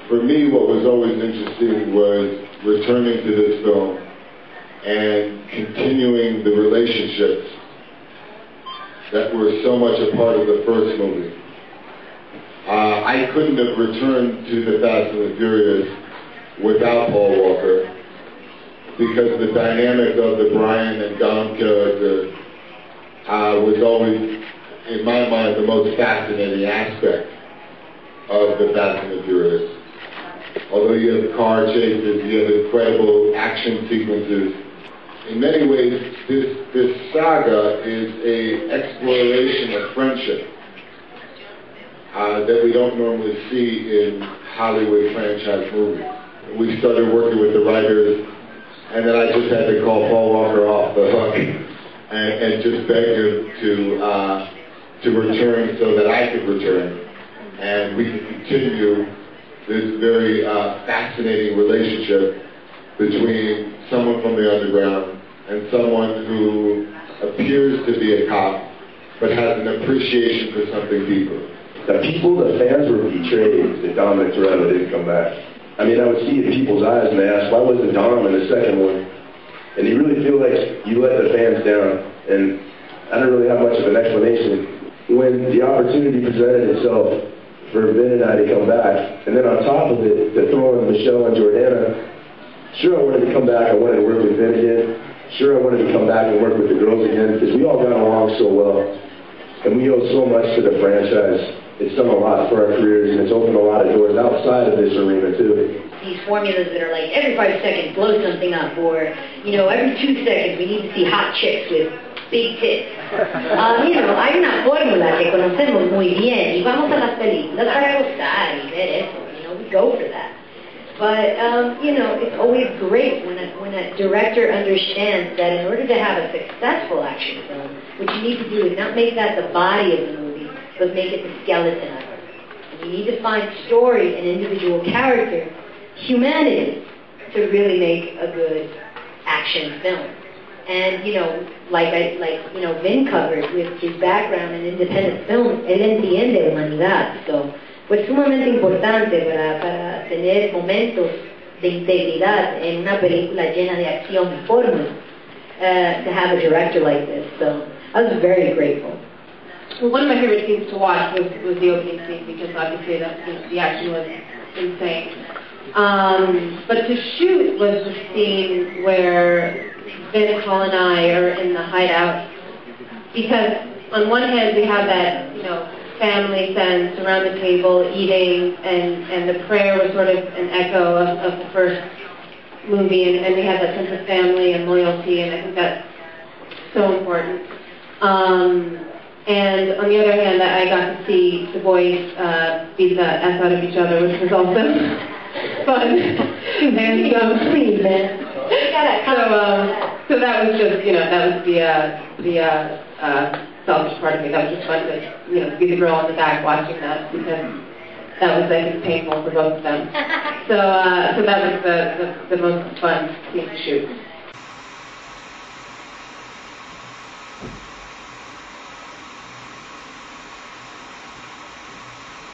for me, what was always interesting was returning to this film and continuing the relationships that were so much a part of the first movie. I couldn't have returned to the Fast and the Furious without Paul Walker, because the dynamic of the Brian and Dom character was always, in my mind, the most fascinating aspect of the Fast and the Furious. Although you have car chases, you have incredible action sequences, in many ways, this saga is an exploration of friendship that we don't normally see in Hollywood franchise movies. We started working with the writers, and then I just had to call Paul Walker off the hook and just beg him to return so that I could return, and we could continue this very fascinating relationship between someone from the underground and someone who appears to be a cop but has an appreciation for something deeper. The fans were betrayed that Dominic Toretto didn't come back. I mean, I would see it in people's eyes and they ask, why wasn't Dom in the second one? And you really feel like you let the fans down, and I don't really have much of an explanation. When the opportunity presented itself for Vin and I to come back, and then on top of it, to throw in Michelle and Jordana, sure I wanted to come back, I wanted to work with Vin again, sure I wanted to come back and work with the girls again, because we all got along so well, and we owe so much to the franchise. It's done a lot for our careers, and it's opened a lot of doors outside of this arena, too. These formulas that are like, every 5 seconds, blow something up, or, you know, every 2 seconds, we need to see hot chicks with big tits. You know, hay una fórmula que conocemos muy bien, y vamos a las películas para gozar y ver eso, you know, we go for that. But, you know, it's always great when a director understands that in order to have a successful action film, what you need to do is not make that the body of the movie, but make it the skeleton of it. And you need to find story and individual character, humanity, to really make a good action film. And, you know, like Vin covered with his background in independent film, él entiende humanidad. So, pues sumamente importante para tener momentos de integridad en una película llena de acción y formas, to have a director like this. So, I was very grateful. Well, one of my favorite scenes to watch was the opening scene, because obviously the action was insane. But to shoot was the scene where Vin, Paul, and I are in the hideout, because on one hand we have that, you know, family sense around the table eating, and the prayer was sort of an echo of the first movie, and we have that sense of family and loyalty, and I think that's so important. And on the other hand, I got to see the boys beat the F out of each other, which was also fun. And please, man. So that was just, you know, that was the selfish part of me. That was just fun to, you know, be the girl in the back watching that, because that was, I think, painful for both of them. So that was the most fun scene to shoot.